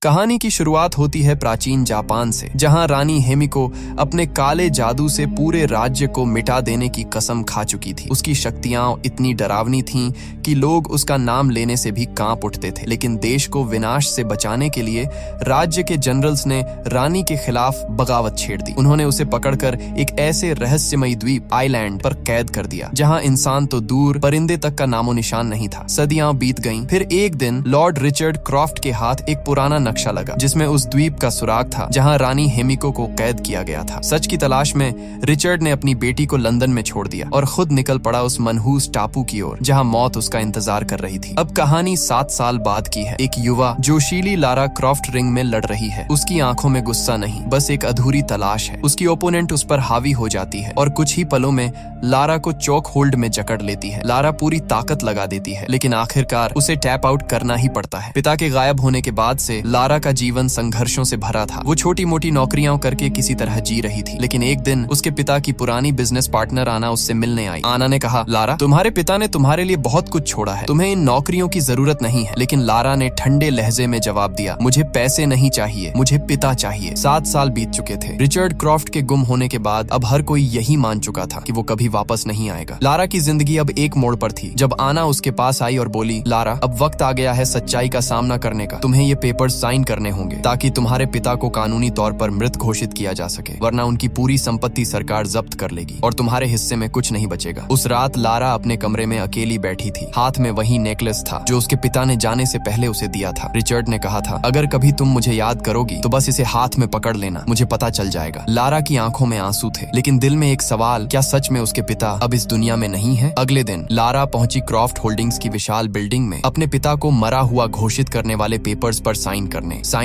कहानी की शुरुआत होती है प्राचीन जापान से, जहां रानी हेमिको अपने काले जादू से पूरे राज्य को मिटा देने की कसम खा चुकी थी। उसकी शक्तियां इतनी डरावनी थीं कि लोग उसका नाम लेने से भी कांप उठते थे। लेकिन देश को विनाश से बचाने के लिए राज्य के जनरल्स ने रानी के खिलाफ बगावत छेड़ दी। उन्होंने उसे पकड़कर एक ऐसे रहस्यमयी द्वीप आइलैंड पर कैद कर दिया, जहां इंसान तो दूर, परिंदे तक का नामो निशान नहीं था। सदियां बीत गईं। फिर एक दिन लॉर्ड रिचर्ड क्रॉफ्ट के हाथ एक पुराना नक्शा लगा, जिसमें उस द्वीप का सुराग था जहां रानी हेमिको को कैद किया गया था। सच की तलाश में रिचर्ड ने अपनी बेटी को लंदन में छोड़ दिया और खुद निकल पड़ा उस मनहूस टापू की ओर, जहां मौत उसका इंतजार कर रही थी। अब कहानी 7 साल बाद की है। एक युवा जोशीली लारा क्रॉफ्ट रिंग में लड़ रही है। उसकी आंखों में गुस्सा नहीं, बस एक अधूरी तलाश है। उसकी ओपोनेंट उस पर हावी हो जाती है और कुछ ही पलों में लारा को चौक होल्ड में जकड़ लेती है। लारा पूरी ताकत लगा देती है, लेकिन आखिरकार उसे टैप आउट करना ही पड़ता है। पिता के गायब होने के बाद से लारा का जीवन संघर्षों से भरा था। वो छोटी मोटी नौकरियां करके किसी तरह जी रही थी। लेकिन एक दिन उसके पिता की पुरानी बिजनेस पार्टनर आना उससे मिलने आई। आना ने कहा, लारा, तुम्हारे पिता ने तुम्हारे लिए बहुत कुछ छोड़ा है, तुम्हें इन नौकरियों की जरूरत नहीं है। लेकिन लारा ने ठंडे लहजे में जवाब दिया, मुझे पैसे नहीं चाहिए, मुझे पिता चाहिए। 7 साल बीत चुके थे। रिचर्ड क्रॉफ्ट के गुम होने के बाद अब हर कोई यही मान चुका था कि वो कभी वापस नहीं आएगा। लारा की जिंदगी अब एक मोड़ पर थी, जब आना उसके पास आई और बोली, लारा, अब वक्त आ गया है सच्चाई का सामना करने का। तुम्हें ये पेपर्स साइन करने होंगे ताकि तुम्हारे पिता को कानूनी तौर पर मृत घोषित किया जा सके, वरना उनकी पूरी संपत्ति सरकार जब्त कर लेगी और तुम्हारे हिस्से में कुछ नहीं बचेगा। उस रात लारा अपने कमरे में अकेली बैठी थी। हाथ में वही नेकलेस था जो उसके पिता ने जाने से पहले उसे दिया था। रिचर्ड ने कहा था, अगर कभी तुम मुझे याद करोगी तो बस इसे हाथ में पकड़ लेना, मुझे पता चल जाएगा। लारा की आंखों में आंसू थे, लेकिन दिल में एक सवाल, क्या सच में उसके पिता अब इस दुनिया में नहीं है? अगले दिन लारा पहुंची क्रॉफ्ट होल्डिंग्स की विशाल बिल्डिंग में अपने पिता को मरा हुआ घोषित करने वाले पेपर्स पर साइन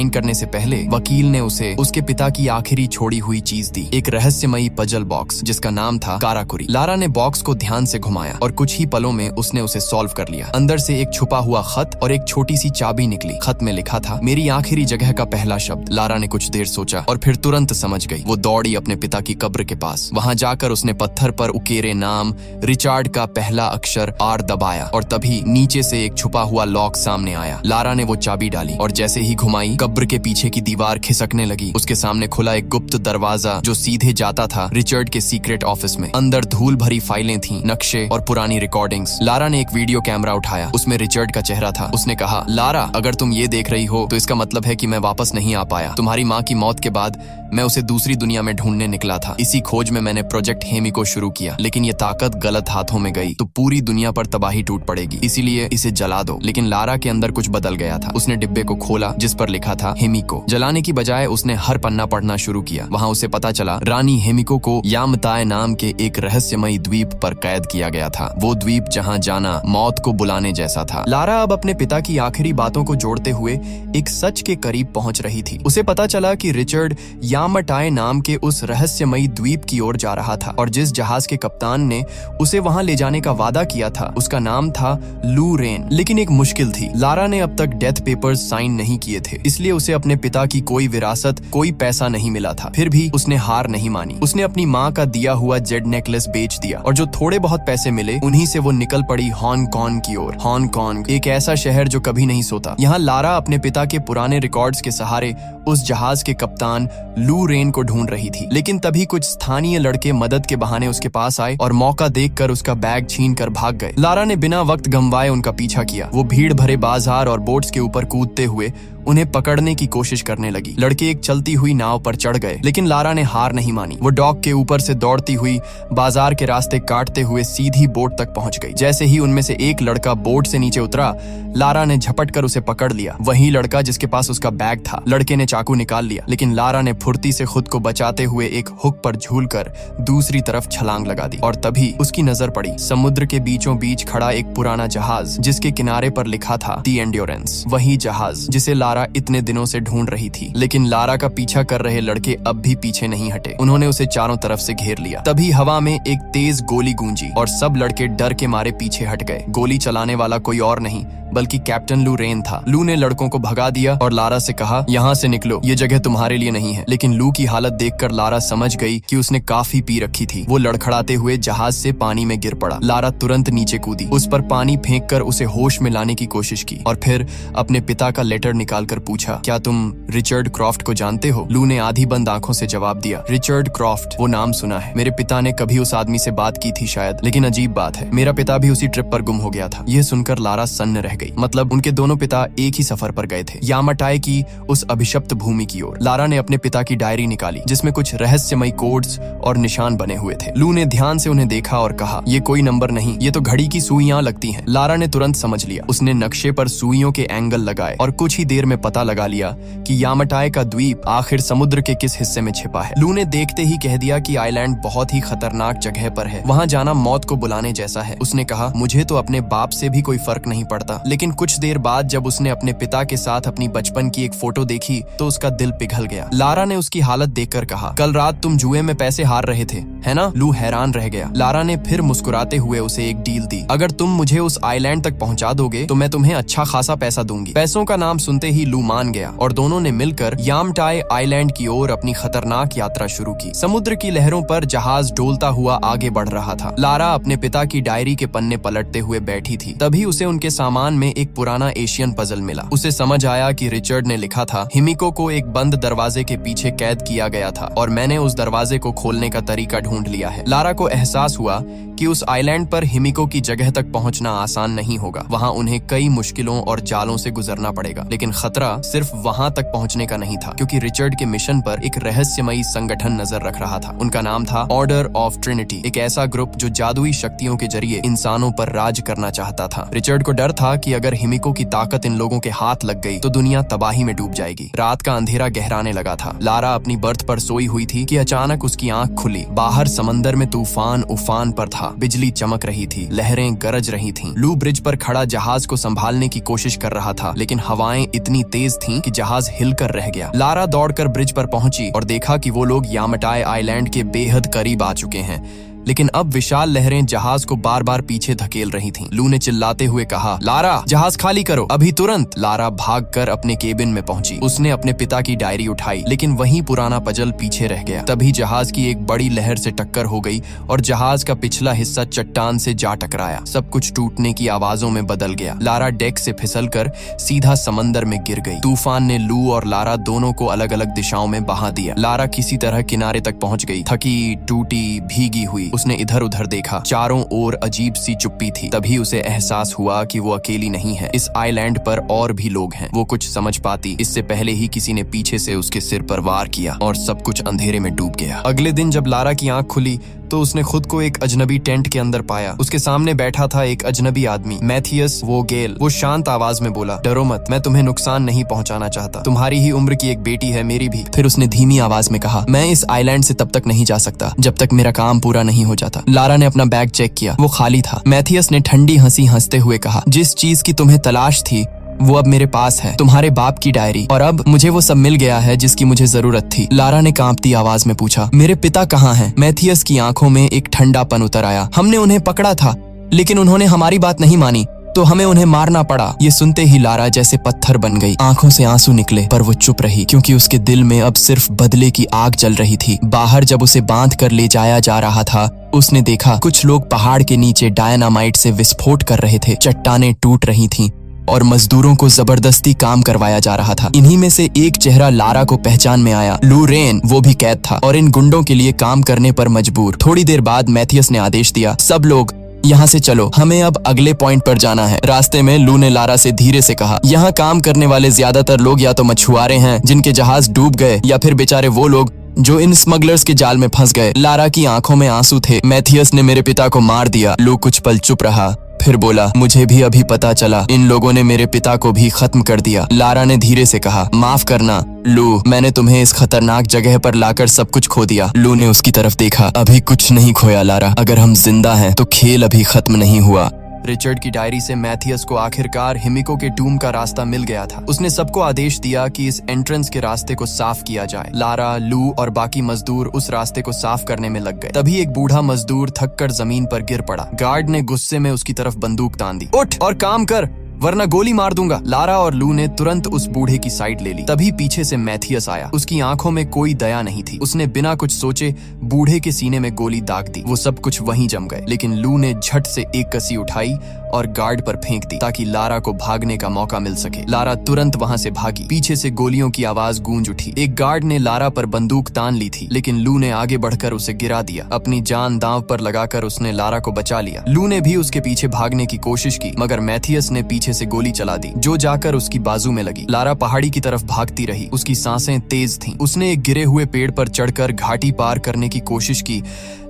करने से पहले वकील ने उसे उसके पिता की आखिरी छोड़ी हुई चीज दी, एक रहस्यमयी पजल बॉक्स जिसका नाम था काराकुरी। लारा ने बॉक्स को ध्यान से घुमाया और कुछ ही पलों में उसने उसे सॉल्व कर लिया। अंदर से एक छुपा हुआ खत और एक छोटी सी चाबी निकली। खत में लिखा था, मेरी आखिरी जगह का पहला शब्द। लारा ने कुछ देर सोचा और फिर तुरंत समझ गई। वो दौड़ी अपने पिता की कब्र के पास। वहां जाकर उसने पत्थर पर उकेरे नाम रिचर्ड का पहला अक्षर आर दबाया और तभी नीचे से एक छुपा हुआ लॉक सामने आया। लारा ने वो चाबी डाली और जैसे ही घुमाई, कब्र के पीछे की दीवार खिसकने लगी। उसके सामने खुला एक गुप्त दरवाजा जो सीधे जाता था रिचर्ड के सीक्रेट ऑफिस में। अंदर धूल भरी फाइलें थीं, नक्शे और पुरानी रिकॉर्डिंग्स। लारा ने एक वीडियो कैमरा उठाया, उसमें रिचर्ड का चेहरा था। उसने कहा, लारा, अगर तुम ये देख रही हो तो इसका मतलब है कि मैं वापस नहीं आ पाया। तुम्हारी माँ की मौत के बाद मैं उसे दूसरी दुनिया में ढूंढने निकला था। इसी खोज में मैंने प्रोजेक्ट हेमिको शुरू किया, लेकिन ये ताकत गलत हाथों में गई तो पूरी दुनिया पर तबाही टूट पड़ेगी, इसीलिए इसे जला दो। लेकिन लारा के अंदर कुछ बदल गया था। उसने डिब्बे को खोला जिस पर लिखा था हेमिको। जलाने की बजाय उसने हर पन्ना पढ़ना शुरू किया। वहां उसे पता चला रानी हेमिको को यामताए नाम के एक रहस्यमयी द्वीप पर कैद किया गया था। वो द्वीप जहां जाना मौत को बुलाने जैसा था। लारा अब अपने पिता की आखिरी बातों को जोड़ते हुए एक सच के करीब पहुंच रही थी। उसे पता चला कि रिचर्ड यामताए नाम के उस रहस्यमयी द्वीप की ओर जा रहा था और जिस जहाज के कप्तान ने उसे वहां ले जाने का वादा किया था उसका नाम था लू रेन। लेकिन एक मुश्किल थी, लारा ने अब तक डेथ पेपर्स साइन नहीं किए थे, इसलिए उसे अपने पिता की कोई विरासत, कोई पैसा नहीं मिला था। फिर भी उसने हार नहीं मानी। उसने अपनी माँ का दिया हुआ जेड नेकलेस बेच दिया और जो थोड़े बहुत पैसे मिले उन्हीं से वो निकल पड़ी हांगकांग की ओर। हांगकांग एक ऐसा शहर जो कभी नहीं सोता। यहाँ लारा अपने पिता के पुराने रिकॉर्ड्स के सहारे उस जहाज के कप्तान लू रेन को ढूंढ रही थी। लेकिन तभी कुछ स्थानीय लड़के मदद के बहाने उसके पास आए और मौका देखकर उसका बैग छीन कर भाग गए। लारा ने बिना वक्त गंवाए उनका पीछा किया। वो भीड़ भरे बाजार और बोट्स के ऊपर कूदते हुए उन्हें पकड़ने की कोशिश करने लगी। लड़के एक चलती हुई नाव पर चढ़ गए, लेकिन लारा ने हार नहीं मानी। वो डॉक के ऊपर से दौड़ती हुई बाजार के रास्ते काटते हुए सीधी बोट तक पहुंच गई। जैसे ही उनमें से एक लड़का बोट से नीचे उतरा, लारा ने झपट कर उसे पकड़ लिया। वही लड़का जिसके पास उसका बैग था। लड़के ने चाकू निकाल लिया, लेकिन लारा ने फुर्ती से खुद को बचाते हुए एक हुक पर झूलकर दूसरी तरफ छलांग लगा दी। और तभी उसकी नजर पड़ी समुद्र के बीचों बीच खड़ा एक पुराना जहाज जिसके किनारे पर लिखा था दी एंड्योरेंस। वही जहाज जिसे लारा इतने दिनों से ढूंढ रही थी। लेकिन लारा का पीछा कर रहे लड़के अब भी पीछे नहीं हटे। उन्होंने उसे चारों तरफ से घेर लिया। तभी हवा में एक तेज गोली गूंजी और सब लड़के डर के मारे पीछे हट गए। गोली चलाने वाला कोई और नहीं बल्कि कैप्टन लू रेन था। लू ने लड़कों को भगा दिया और लारा से कहा, यहाँ से निकलो, ये जगह तुम्हारे लिए नहीं है। लेकिन लू की हालत देखकर लारा समझ गई कि उसने काफी पी रखी थी। वो लड़खड़ाते हुए जहाज से पानी में गिर पड़ा। लारा तुरंत नीचे कूदी, उस पर पानी फेंककर उसे होश में लाने की कोशिश की और फिर अपने पिता का लेटर निकाल निकालकर पूछा, क्या तुम रिचर्ड क्रॉफ्ट को जानते हो? लू ने आधी बंद आंखों से जवाब दिया, रिचर्ड क्रॉफ्ट, वो नाम सुना है। मेरे पिता ने कभी उस आदमी से बात की थी शायद, लेकिन अजीब बात है, मेरा पिता भी उसी ट्रिप पर गुम हो गया था। यह सुनकर लारा सन्न रह गई। मतलब उनके दोनों पिता एक ही सफर पर गए थे, यामाटाए की उस अभिशप्त भूमि की ओर। लारा ने अपने पिता की डायरी निकाली जिसमें कुछ रहस्यमयी कोड्स और निशान बने हुए थे। लू ने ध्यान से उन्हें देखा और कहा, ये कोई नंबर नहीं, ये तो घड़ी की सुइयां लगती हैं। लारा ने तुरंत समझ लिया। उसने नक्शे पर सुइयों के एंगल लगाए और कुछ ही देर में पता लगा लिया कि यामाटाए का द्वीप आखिर समुद्र के किस हिस्से में छिपा है। लू ने देखते ही कह दिया कि आइलैंड बहुत ही खतरनाक जगह पर है, वहाँ जाना मौत को बुलाने जैसा है। उसने कहा, मुझे तो अपने बाप से भी कोई फर्क नहीं पड़ता। लेकिन कुछ देर बाद जब उसने अपने पिता के साथ अपनी बचपन की एक फोटो देखी तो उसका दिल पिघल गया। लारा ने उसकी हालत देखकर कहा, कल रात तुम जुए में पैसे हार रहे थे, है ना? लू हैरान रह गया। लारा ने फिर मुस्कुराते हुए उसे एक डील दी, अगर तुम मुझे उस आइलैंड तक पहुंचा दोगे तो मैं तुम्हें अच्छा खासा पैसा दूंगी। पैसों का नाम सुनते ही लू मान गया और दोनों ने मिलकर यामाटाए आइलैंड की ओर अपनी खतरनाक यात्रा शुरू की। समुद्र की लहरों पर जहाज डोलता हुआ आगे बढ़ रहा था। लारा अपने पिता की डायरी के पन्ने पलटते हुए बैठी थी। तभी उसे उनके सामान में एक पुराना एशियन पजल मिला। उसे समझ आया कि रिचर्ड ने लिखा था, हिमिको को एक बंद दरवाजे के पीछे कैद किया गया था और मैंने उस दरवाजे को खोलने का तरीका ढूंढ लिया है। लारा को एहसास हुआ कि उस आइलैंड पर हिमिको की जगह तक पहुंचना आसान नहीं होगा। वहां उन्हें कई मुश्किलों और जालों से गुजरना पड़ेगा। लेकिन खतरा सिर्फ वहां तक पहुंचने का नहीं था, क्योंकि रिचर्ड के मिशन पर एक रहस्यमयी संगठन नजर रख रहा था। उनका नाम था ऑर्डर ऑफ ट्रिनिटी, एक ऐसा ग्रुप जो जादुई शक्तियों के जरिए इंसानों पर राज करना चाहता था। रिचर्ड को डर था कि अगर हिमिको की ताकत इन लोगों के हाथ लग गई तो दुनिया तबाही में डूब जाएगी। रात का अंधेरा गहराने लगा था। लारा अपनी बर्थ पर सोई हुई थी कि अचानक उसकी आंख खुली। बाहर समंदर में तूफान उफान पर था। बिजली चमक रही थी, लहरें गरज रही थीं। लू ब्रिज पर खड़ा जहाज को संभालने की कोशिश कर रहा था, लेकिन हवाएं इतनी तेज थीं कि जहाज हिलकर रह गया। लारा दौड़कर ब्रिज पर पहुंची और देखा कि वो लोग यामाटाए आइलैंड के बेहद करीब आ चुके हैं, लेकिन अब विशाल लहरें जहाज को बार बार पीछे धकेल रही थीं। लू ने चिल्लाते हुए कहा, लारा, जहाज खाली करो, अभी तुरंत। लारा भागकर अपने केबिन में पहुंची। उसने अपने पिता की डायरी उठाई, लेकिन वही पुराना पजल पीछे रह गया। तभी जहाज की एक बड़ी लहर से टक्कर हो गई और जहाज का पिछला हिस्सा चट्टान से जा टकराया। सब कुछ टूटने की आवाजों में बदल गया। लारा डेक से फिसलकर सीधा समंदर में गिर गई। तूफान ने लू और लारा दोनों को अलग अलग दिशाओं में बहा दिया। लारा किसी तरह किनारे तक पहुंच गई, थकी, टूटी, भीगी हुई। उसने इधर उधर देखा, चारों ओर अजीब सी चुप्पी थी। तभी उसे एहसास हुआ कि वो अकेली नहीं है, इस आइलैंड पर और भी लोग हैं। वो कुछ समझ पाती इससे पहले ही किसी ने पीछे से उसके सिर पर वार किया और सब कुछ अंधेरे में डूब गया। अगले दिन जब लारा की आंख खुली तो उसने खुद को एक अजनबी टेंट के अंदर पाया। उसके सामने बैठा था एक अजनबी आदमी, मैथियस वोगेल। वो शांत आवाज में बोला, डरो मत, मैं तुम्हें नुकसान नहीं पहुंचाना चाहता। तुम्हारी ही उम्र की एक बेटी है, मेरी भी। फिर उसने धीमी आवाज में कहा, मैं इस आइलैंड से तब तक नहीं जा सकता जब तक मेरा काम पूरा नहीं हो जाता। लारा ने अपना बैग चेक किया, वो खाली था। मैथियस ने ठंडी हंसी हंसते हुए कहा, जिस चीज की तुम्हें तलाश थी वो अब मेरे पास है, तुम्हारे बाप की डायरी, और अब मुझे वो सब मिल गया है जिसकी मुझे जरूरत थी। लारा ने कांपती आवाज में पूछा, मेरे पिता कहाँ हैं? मैथियस की आंखों में एक ठंडापन उतर आया। हमने उन्हें पकड़ा था, लेकिन उन्होंने हमारी बात नहीं मानी, तो हमें उन्हें मारना पड़ा। ये सुनते ही लारा जैसे पत्थर बन गई। आंखों से आंसू निकले, पर वो चुप रही, क्योंकि उसके दिल में अब सिर्फ बदले की आग जल रही थी। बाहर जब उसे बांध कर ले जाया जा रहा था, उसने देखा कुछ लोग पहाड़ के नीचे डायनामाइट से विस्फोट कर रहे थे। चट्टानें टूट रही थीं और मजदूरों को जबरदस्ती काम करवाया जा रहा था। इन्हीं में से एक चेहरा लारा को पहचान में आया, लू रेन। वो भी कैद था और इन गुंडों के लिए काम करने पर मजबूर। थोड़ी देर बाद मैथियस ने आदेश दिया, सब लोग यहाँ से चलो, हमें अब अगले पॉइंट पर जाना है। रास्ते में लू ने लारा से धीरे से कहा, यहाँ काम करने वाले ज्यादातर लोग या तो मछुआरे हैं जिनके जहाज डूब गए, या फिर बेचारे वो लोग जो इन स्मगलर्स के जाल में फंस गए। लारा की आंखों में आंसू थे। मैथियस ने मेरे पिता को मार दिया। लू कुछ पल चुप रहा, फिर बोला, मुझे भी अभी पता चला, इन लोगों ने मेरे पिता को भी खत्म कर दिया। लारा ने धीरे से कहा, माफ करना लू, मैंने तुम्हें इस खतरनाक जगह पर लाकर सब कुछ खो दिया। लू ने उसकी तरफ देखा, अभी कुछ नहीं खोया लारा, अगर हम जिंदा हैं तो खेल अभी खत्म नहीं हुआ। रिचर्ड की डायरी से मैथियस को आखिरकार हिमिको के डूम का रास्ता मिल गया था। उसने सबको आदेश दिया कि इस एंट्रेंस के रास्ते को साफ किया जाए। लारा, लू और बाकी मजदूर उस रास्ते को साफ करने में लग गए। तभी एक बूढ़ा मजदूर थककर जमीन पर गिर पड़ा। गार्ड ने गुस्से में उसकी तरफ बंदूक तान दी। उठ और काम कर, वरना गोली मार दूंगा। लारा और लू ने तुरंत उस बूढ़े की साइड ले ली। तभी पीछे से मैथियस आया। उसकी आंखों में कोई दया नहीं थी। उसने बिना कुछ सोचे बूढ़े के सीने में गोली दाग दी। वो सब कुछ वहीं जम गए, लेकिन लू ने झट से एक कसी उठाई और गार्ड पर फेंक दी ताकि लारा को भागने का मौका मिल सके। लारा तुरंत वहां से भागी। पीछे से गोलियों की आवाज गूंज उठी। एक गार्ड ने लारा पर बंदूक तान ली थी, लेकिन लू ने आगे बढ़कर उसे गिरा दिया। अपनी जान दांव पर लगाकर उसने लारा को बचा लिया। लू ने भी उसके पीछे भागने की कोशिश की, मगर मैथियस ने पीछे से गोली चला दी, जो जाकर उसकी बाजू में लगी। लारा पहाड़ी की तरफ भागती रही। उसकी सांसें तेज थीं। उसने एक गिरे हुए पेड़ पर चढ़कर घाटी पार करने की कोशिश की,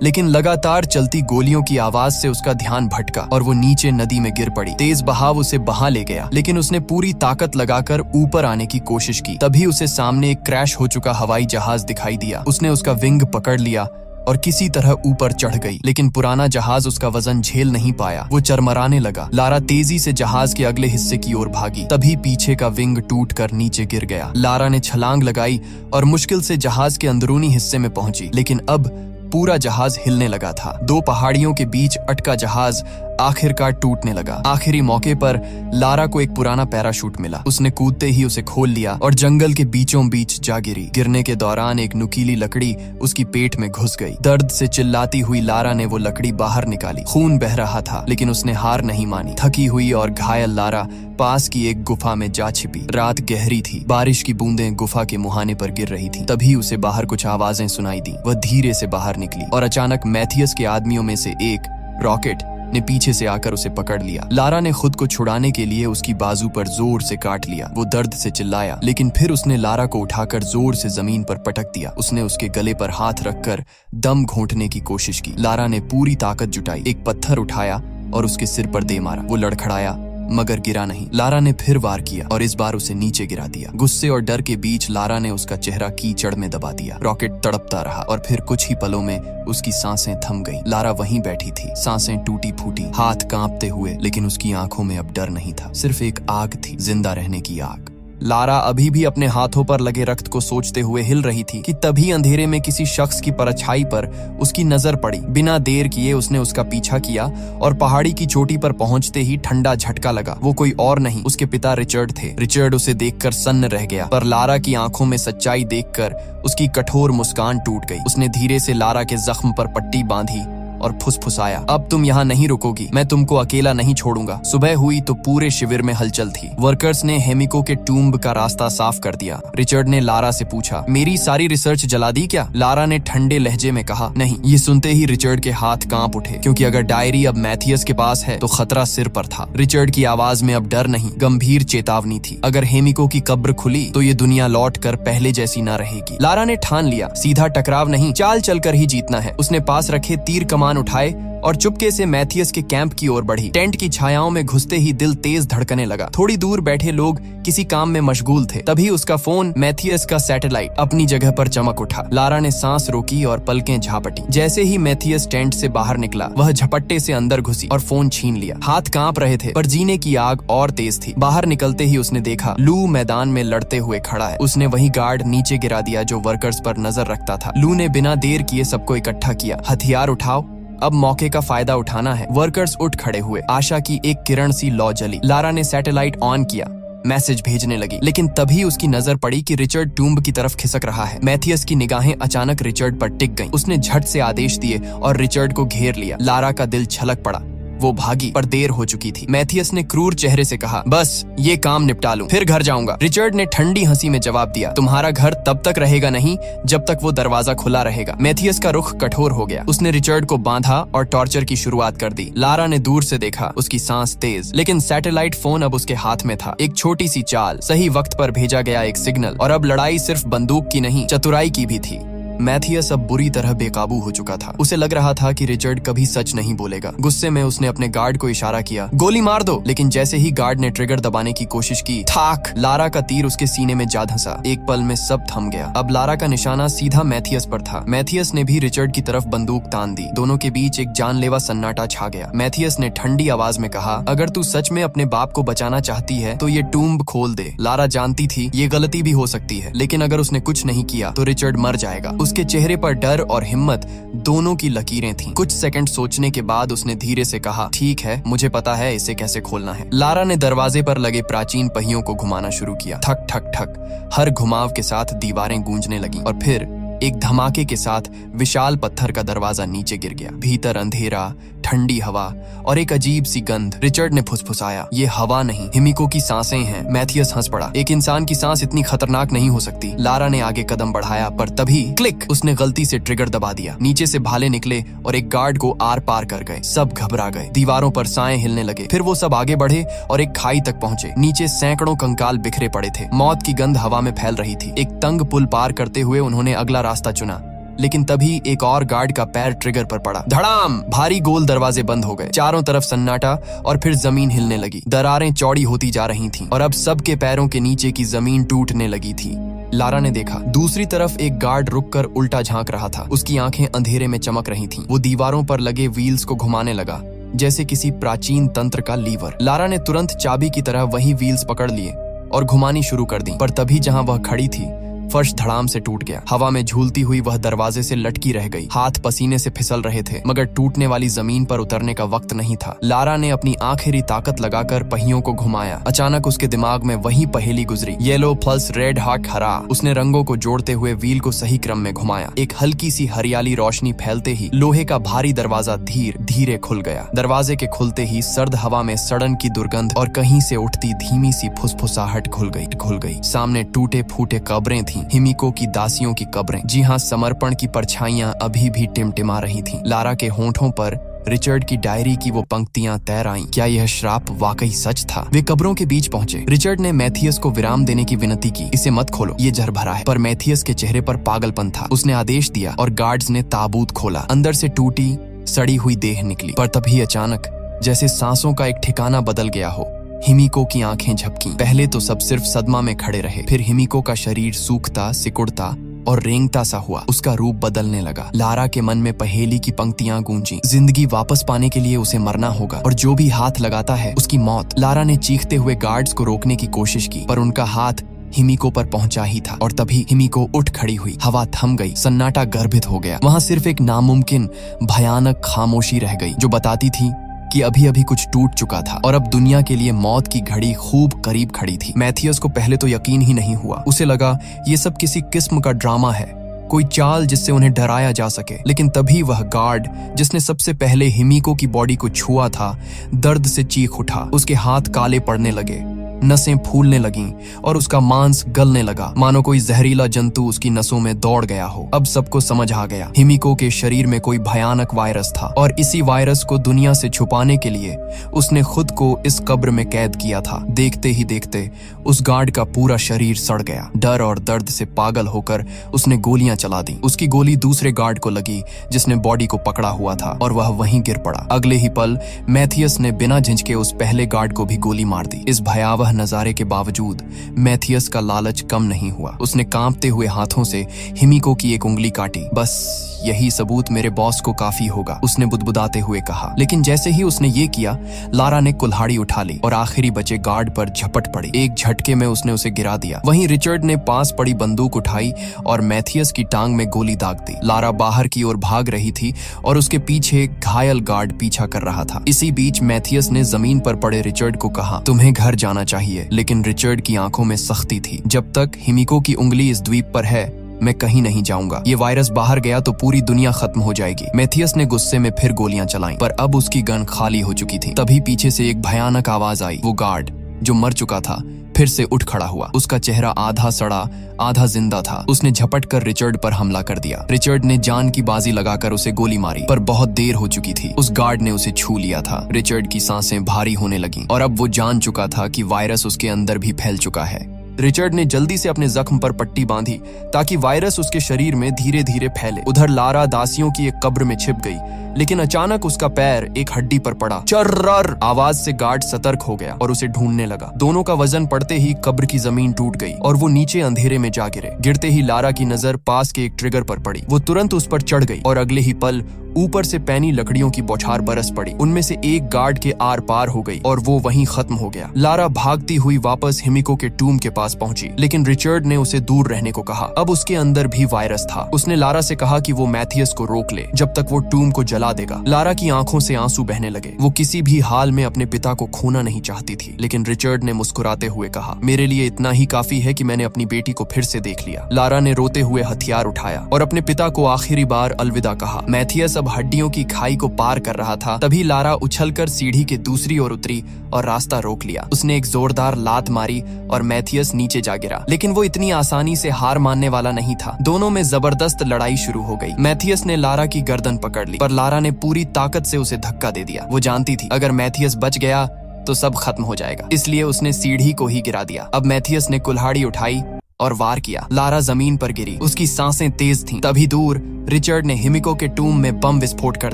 लेकिन लगातार चलती गोलियों की आवाज से उसका ध्यान भटका और वो नीचे नदी में गिर पड़ी। तेज बहाव उसे बहा ले गया, लेकिन उसने पूरी ताकत लगाकर ऊपर आने की कोशिश की। तभी उसे सामने एक क्रैश हो चुका हवाई जहाज दिखाई दिया। उसने उसका विंग पकड़ लिया और किसी तरह ऊपर चढ़ गई, लेकिन पुराना जहाज उसका वजन झेल नहीं पाया। वो चरमराने लगा। लारा तेजी से जहाज के अगले हिस्से की ओर भागी। तभी पीछे का विंग टूटकर नीचे गिर गया। लारा ने छलांग लगाई और मुश्किल से जहाज के अंदरूनी हिस्से में पहुंची, लेकिन अब पूरा जहाज हिलने लगा था। दो पहाड़ियों के बीच अटका जहाज आखिरकार टूटने लगा। आखिरी मौके पर लारा को एक पुराना पैराशूट मिला। उसने कूदते ही उसे खोल लिया और जंगल के बीचों बीच जा गिरी। गिरने के दौरान एक नुकीली लकड़ी उसकी पेट में घुस गई। दर्द से चिल्लाती हुई लारा ने वो लकड़ी बाहर निकाली। खून बह रहा था, लेकिन उसने हार नहीं मानी। थकी हुई और घायल लारा पास की एक गुफा में जा छिपी। रात गहरी थी। बारिश की बूंदें गुफा के मुहाने पर गिर रही थी। तभी उसे बाहर कुछ आवाजें सुनाई दी। वह धीरे से बाहर निकली और अचानक मैथियस के आदमियों में से एक, रॉकेट, ने पीछे से आकर उसे पकड़ लिया। लारा ने खुद को छुड़ाने के लिए उसकी बाजू पर जोर से काट लिया। वो दर्द से चिल्लाया, लेकिन फिर उसने लारा को उठाकर जोर से जमीन पर पटक दिया। उसने उसके गले पर हाथ रखकर दम घोंटने की कोशिश की। लारा ने पूरी ताकत जुटाई, एक पत्थर उठाया और उसके सिर पर दे मारा। वो लड़खड़ाया, मगर गिरा नहीं। लारा ने फिर वार किया और इस बार उसे नीचे गिरा दिया। गुस्से और डर के बीच लारा ने उसका चेहरा कीचड़ में दबा दिया। रॉकेट तड़पता रहा और फिर कुछ ही पलों में उसकी सांसें थम गईं। लारा वहीं बैठी थी, सांसें टूटी फूटी, हाथ कांपते हुए, लेकिन उसकी आंखों में अब डर नहीं था, सिर्फ एक आग थी, जिंदा रहने की आग। लारा अभी भी अपने हाथों पर लगे रक्त को सोचते हुए हिल रही थी कि तभी अंधेरे में किसी शख्स की परछाई पर उसकी नजर पड़ी। बिना देर किए उसने उसका पीछा किया और पहाड़ी की चोटी पर पहुंचते ही ठंडा झटका लगा। वो कोई और नहीं, उसके पिता रिचर्ड थे। रिचर्ड उसे देखकर सन्न रह गया, पर लारा की आंखों में सच्चाई देखकर उसकी कठोर मुस्कान टूट गई। उसने धीरे से लारा के जख्म पर पट्टी बांधी और फुसफुसाया, अब तुम यहाँ नहीं रुकोगी, मैं तुमको अकेला नहीं छोड़ूंगा। सुबह हुई तो पूरे शिविर में हलचल थी। वर्कर्स ने हेमिको के टूम्ब का रास्ता साफ कर दिया। रिचर्ड ने लारा से पूछा, मेरी सारी रिसर्च जला दी क्या? लारा ने ठंडे लहजे में कहा, नहीं। ये सुनते ही रिचर्ड के हाथ कांप उठे, क्योंकि अगर डायरी अब मैथियस के पास है तो खतरा सिर पर था। रिचर्ड की आवाज में अब डर नहीं, गंभीर चेतावनी थी। अगर हेमिको की कब्र खुली तो ये दुनिया लौट कर पहले जैसी न रहेगी। लारा ने ठान लिया, सीधा टकराव नहीं, चाल चलकर ही जीतना है। उसने पास रखे तीर कमान उठाए और चुपके से मैथियस के कैंप की ओर बढ़ी। टेंट की छायाओं में घुसते ही दिल तेज धड़कने लगा। थोड़ी दूर बैठे लोग किसी काम में मशगूल थे। तभी उसका फोन, मैथियस का सैटेलाइट, अपनी जगह पर चमक उठा। लारा ने सांस रोकी और पलकें झापटी। जैसे ही मैथियस टेंट से बाहर निकला, वह झपट्टे से अंदर घुसी और फोन छीन लिया। हाथ कांप रहे थे, पर जीने की आग और तेज थी। बाहर निकलते ही उसने देखा लू मैदान में लड़ते हुए खड़ा है। उसने वही गार्ड नीचे गिरा दिया जो वर्कर्स पर नजर रखता था। लू ने बिना देर किए सबको इकट्ठा किया। हथियार उठाओ, अब मौके का फायदा उठाना है। वर्कर्स उठ खड़े हुए। आशा की एक किरण सी लौ जली। लारा ने सैटेलाइट ऑन किया, मैसेज भेजने लगी, लेकिन तभी उसकी नजर पड़ी कि रिचर्ड टूम्ब की तरफ खिसक रहा है। मैथियस की निगाहें अचानक रिचर्ड पर टिक गईं। उसने झट से आदेश दिए और रिचर्ड को घेर लिया। लारा का दिल छलक पड़ा। वो भागी, पर देर हो चुकी थी। मैथियस ने क्रूर चेहरे से कहा, बस ये काम निपटा लूं, फिर घर जाऊंगा। रिचर्ड ने ठंडी हंसी में जवाब दिया, तुम्हारा घर तब तक रहेगा नहीं जब तक वो दरवाजा खुला रहेगा। मैथियस का रुख कठोर हो गया। उसने रिचर्ड को बांधा और टॉर्चर की शुरुआत कर दी। लारा ने दूर से देखा, उसकी सांस तेज, लेकिन सैटेलाइट फोन अब उसके हाथ में था। एक छोटी सी चाल, सही वक्त पर भेजा गया एक सिग्नल, और अब लड़ाई सिर्फ बंदूक की नहीं, चतुराई की भी थी। मैथियस अब बुरी तरह बेकाबू हो चुका था। उसे लग रहा था कि रिचर्ड कभी सच नहीं बोलेगा। गुस्से में उसने अपने गार्ड को इशारा किया, गोली मार दो, लेकिन जैसे ही गार्ड ने ट्रिगर दबाने की कोशिश की, थाक, लारा का तीर उसके सीने में जा धंसा। एक पल में सब थम गया। अब लारा का निशाना सीधा मैथियस पर था। मैथियस ने भी रिचर्ड की तरफ बंदूक तान दी। दोनों के बीच एक जानलेवा सन्नाटा छा गया। मैथियस ने ठंडी आवाज में कहा, अगर तू सच में अपने बाप को बचाना चाहती है तो ये टूम्ब खोल दे। लारा जानती थी ये गलती भी हो सकती है, लेकिन अगर उसने कुछ नहीं किया तो रिचर्ड मर जाएगा। उसके चेहरे पर डर और हिम्मत दोनों की लकीरें थीं। कुछ सेकंड सोचने के बाद उसने धीरे से कहा, ठीक है, मुझे पता है इसे कैसे खोलना है। लारा ने दरवाजे पर लगे प्राचीन पहियों को घुमाना शुरू किया। ठक ठक ठक, हर घुमाव के साथ दीवारें गूंजने लगीं और फिर एक धमाके के साथ विशाल पत्थर का दरवाजा नीचे गिर गया। भीतर अंधेरा, ठंडी हवा और एक अजीब सी गंध। रिचर्ड ने फुसफुसाया, ये हवा नहीं, हिमिको की सांसें हैं। मैथियस हंस पड़ा, एक इंसान की सांस इतनी खतरनाक नहीं हो सकती। लारा ने आगे कदम बढ़ाया, पर तभी क्लिक, उसने गलती से ट्रिगर दबा दिया। नीचे से भाले निकले और एक गार्ड को आर पार कर गए। सब घबरा गए। दीवारों पर साएं हिलने लगे। फिर वो सब आगे बढ़े और एक खाई तक पहुंचे। नीचे सैकड़ों कंकाल बिखरे पड़े थे। मौत की गंध हवा में फैल रही थी। एक तंग पुल पार करते हुए उन्होंने अगला रास्ता चुना, लेकिन तभी एक और गार्ड का पैर ट्रिगर पर पड़ा। धड़ाम! भारी गोल दरवाजे बंद हो गए। चारों तरफ सन्नाटा और फिर जमीन हिलने लगी। दरारें चौड़ी होती जा रही थीं और अब सबके पैरों के नीचे की जमीन टूटने लगी थी। लारा ने देखा, दूसरी तरफ एक गार्ड रुककर उल्टा झांक रहा था। उसकी आंखें अंधेरे में चमक रही थीं। वो दीवारों पर लगे व्हील्स को घुमाने लगा जैसे किसी प्राचीन तंत्र का लीवर। लारा ने तुरंत चाबी की तरह वही व्हील्स पकड़ लिए और घुमानी शुरू कर दी, पर तभी जहां वह खड़ी थी फर्श धड़ाम से टूट गया। हवा में झूलती हुई वह दरवाजे से लटकी रह गई। हाथ पसीने से फिसल रहे थे, मगर टूटने वाली जमीन पर उतरने का वक्त नहीं था। लारा ने अपनी आखिरी ताकत लगाकर पहियों को घुमाया। अचानक उसके दिमाग में वही पहेली गुजरी, येलो प्लस रेड हार्ट हरा। उसने रंगों को जोड़ते हुए व्हील को सही क्रम में घुमाया। एक हल्की सी हरियाली रोशनी फैलते ही लोहे का भारी दरवाजा धीरे धीरे खुल गया। दरवाजे के खुलते ही सर्द हवा में सड़न की दुर्गंध और कहीं से उठती धीमी सी फुसफुसाहट खुल गई। सामने टूटे फूटे कब्रें थीं, हिमिको की दासियों की कब्रें। जी हाँ, समर्पण की परछाइयां अभी भी टिमटिमा रही थीं। लारा के होंठों पर रिचर्ड की डायरी की वो पंक्तियां तैर आईं। क्या यह श्राप वाकई सच था? वे कब्रों के बीच पहुंचे। रिचर्ड ने मैथियस को विराम देने की विनती की, इसे मत खोलो, ये जहर भरा है। पर मैथियस के चेहरे पर पागलपन था। उसने आदेश दिया और गार्ड्स ने ताबूत खोला। अंदर से टूटी सड़ी हुई देह निकली, पर तभी अचानक जैसे सांसों का एक ठिकाना बदल गया हो। हिमिको की आंखें झपकी। पहले तो सब सिर्फ सदमा में खड़े रहे, फिर हिमिको का शरीर सूखता, सिकुड़ता और रेंगता सा हुआ। उसका रूप बदलने लगा। लारा के मन में पहेली की पंक्तियां गूंजी, जिंदगी वापस पाने के लिए उसे मरना होगा और जो भी हाथ लगाता है उसकी मौत। लारा ने चीखते हुए गार्ड्स को रोकने की कोशिश की, पर उनका हाथ हिमिको पर पहुंचा ही था और तभी हिमिको उठ खड़ी हुई। हवा थम गई, सन्नाटा गर्भित हो गया। वहां सिर्फ एक नामुमकिन भयानक खामोशी रह गई जो बताती थी कि अभी अभी कुछ टूट चुका था और अब दुनिया के लिए मौत की घड़ी खूब करीब खड़ी थी। मैथियस को पहले तो यकीन ही नहीं हुआ। उसे लगा ये सब किसी किस्म का ड्रामा है, कोई चाल जिससे उन्हें डराया जा सके। लेकिन तभी वह गार्ड जिसने सबसे पहले हिमिको की बॉडी को छुआ था दर्द से चीख उठा। उसके हाथ काले पड़ने लगे, नसें फूलने लगीं और उसका मांस गलने लगा, मानो कोई जहरीला जंतु उसकी नसों में दौड़ गया हो। अब सबको समझ आ गया, हिमिको के शरीर में कोई भयानक वायरस था और इसी वायरस को दुनिया से छुपाने के लिए उसने खुद को इस कब्र में कैद किया था। देखते ही देखते उस गार्ड का पूरा शरीर सड़ गया। डर और दर्द से पागल होकर उसने गोलियां चला दी। उसकी गोली दूसरे गार्ड को लगी जिसने बॉडी को पकड़ा हुआ था और वह वहीं गिर पड़ा। अगले ही पल मैथियस ने बिना झिझके उस पहले गार्ड को भी गोली मार दी। इस भयावह नजारे के बावजूद मैथियस का लालच कम नहीं हुआ। उसने कांपते हुए हाथों से हिमिको की एक उंगली काटी। बस यही सबूत मेरे बॉस को काफी होगा, उसने बुदबुदाते हुए कहा। लेकिन जैसे ही उसने ये किया, लारा ने कुल्हाड़ी उठा ली और आखिरी बचे गार्ड पर झपट पड़ी। एक झटके में उसने उसे गिरा दिया। वहीं रिचर्ड ने पास पड़ी बंदूक उठाई और मैथियस की टांग में गोली दाग दी। लारा बाहर की ओर भाग रही थी और उसके पीछे घायल गार्ड पीछा कर रहा था। इसी बीच मैथियस ने जमीन पर पड़े रिचर्ड को कहा, तुम्हें घर जाना चाहिए। लेकिन रिचर्ड की आंखों में सख्ती थी। जब तक हिमिको की उंगली इस द्वीप पर है, मैं कहीं नहीं जाऊंगा। ये वायरस बाहर गया तो पूरी दुनिया खत्म हो जाएगी। मैथियस ने गुस्से में फिर गोलियां चलाईं, पर अब उसकी गन खाली हो चुकी थी। तभी पीछे से एक भयानक आवाज आई। वो गार्ड जो मर चुका था फिर से उठ खड़ा हुआ। उसका चेहरा आधा सड़ा आधा जिंदा था। उसने झपट कर रिचर्ड पर हमला कर दिया। रिचर्ड ने जान की बाजी लगाकर उसे गोली मारी, पर बहुत देर हो चुकी थी। उस गार्ड ने उसे छू लिया था। रिचर्ड की सांसें भारी होने लगीं और अब वो जान चुका था कि वायरस उसके अंदर भी फैल चुका है। रिचर्ड ने जल्दी से अपने जख्म पर पट्टी बांधी ताकि वायरस उसके शरीर में धीरे धीरे फैले। उधर लारा दासियों की एक कब्र में छिप गई, लेकिन अचानक उसका पैर एक हड्डी पर पड़ा। चर्रर आवाज से गार्ड सतर्क हो गया और उसे ढूंढने लगा। दोनों का वजन पड़ते ही कब्र की जमीन टूट गई और वो नीचे अंधेरे में जा गिरे। गिरते ही लारा की नजर पास के एक ट्रिगर पर पड़ी। वो तुरंत उस पर चढ़ गई और अगले ही पल ऊपर से पैनी लकड़ियों की बौछार बरस पड़ी। उनमें से एक गार्ड के आर पार हो गई और वो वहीं खत्म हो गया। लारा भागती हुई वापस हिमिको के टूम के पास पहुंची, लेकिन रिचर्ड ने उसे दूर रहने को कहा। अब उसके अंदर भी वायरस था। उसने लारा से कहा कि वो मैथियस को रोक ले जब तक वो टूम को जला देगा। लारा की आंखों से आंसू बहने लगे। वो किसी भी हाल में अपने पिता को खोना नहीं चाहती थी, लेकिन रिचर्ड ने मुस्कुराते हुए कहा, मेरे लिए इतना ही काफी है कि मैंने अपनी बेटी को फिर से देख लिया। लारा ने रोते हुए हथियार उठाया और अपने पिता को आखिरी बार अलविदा कहा। मैथियस अब हड्डियों की खाई को पार कर रहा था। तभी लारा उछलकर सीढ़ी के दूसरी ओर उतरी और रास्ता रोक लिया। उसने एक जोरदार लात मारी और मैथियस नीचे जा गिरा, लेकिन वो इतनी आसानी से हार मानने वाला नहीं था। दोनों में जबरदस्त लड़ाई शुरू हो गई। मैथियस ने लारा की गर्दन पकड़ ली, पर लारा ने पूरी ताकत से उसे धक्का दे दिया। वो जानती थी अगर मैथियस बच गया तो सब खत्म हो जाएगा, इसलिए उसने सीढ़ी को ही गिरा दिया। अब मैथियस ने कुल्हाड़ी उठाई और वार किया। लारा जमीन पर गिरी, उसकी सांसें तेज थीं। तभी दूर रिचर्ड ने हिमिको के टूम में बम विस्फोट कर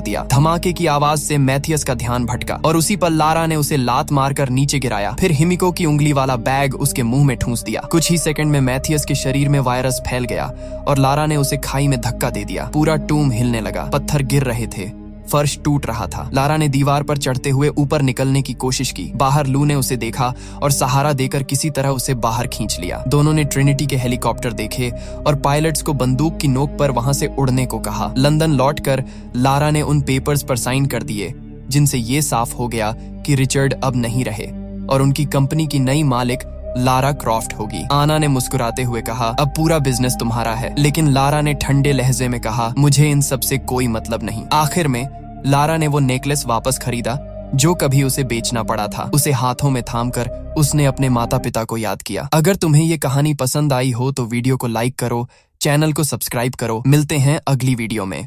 दिया। धमाके की आवाज से मैथियस का ध्यान भटका और उसी पर लारा ने उसे लात मारकर नीचे गिराया। फिर हिमिको की उंगली वाला बैग उसके मुंह में ठूंस दिया। कुछ ही सेकंड में मैथियस के शरीर में वायरस फैल गया और लारा ने उसे खाई में धक्का दे दिया। पूरा टूम हिलने लगा, पत्थर गिर रहे थे, फर्श टूट रहा था। लारा ने दीवार पर चढ़ते हुए ऊपर निकलने की कोशिश की। बाहर लू ने उसे देखा और सहारा देकर किसी तरह उसे बाहर खींच लिया। दोनों ने ट्रिनिटी के हेलीकॉप्टर देखे और पायलट्स को बंदूक की नोक पर वहां से उड़ने को कहा। लंदन लौटकर लारा ने उन पेपर्स पर साइन कर दिए जिनसे ये साफ हो गया कि रिचर्ड अब नहीं रहे और उनकी कंपनी की नई मालिक लारा क्रॉफ्ट होगी। आना ने मुस्कुराते हुए कहा, अब पूरा बिजनेस तुम्हारा है। लेकिन लारा ने ठंडे लहजे में कहा, मुझे इन सब से कोई मतलब नहीं। आखिर में लारा ने वो नेकलेस वापस खरीदा जो कभी उसे बेचना पड़ा था। उसे हाथों में थामकर उसने अपने माता पिता को याद किया। अगर तुम्हें ये कहानी पसंद आई हो तो वीडियो को लाइक करो, चैनल को सब्सक्राइब करो। मिलते हैं अगली वीडियो में।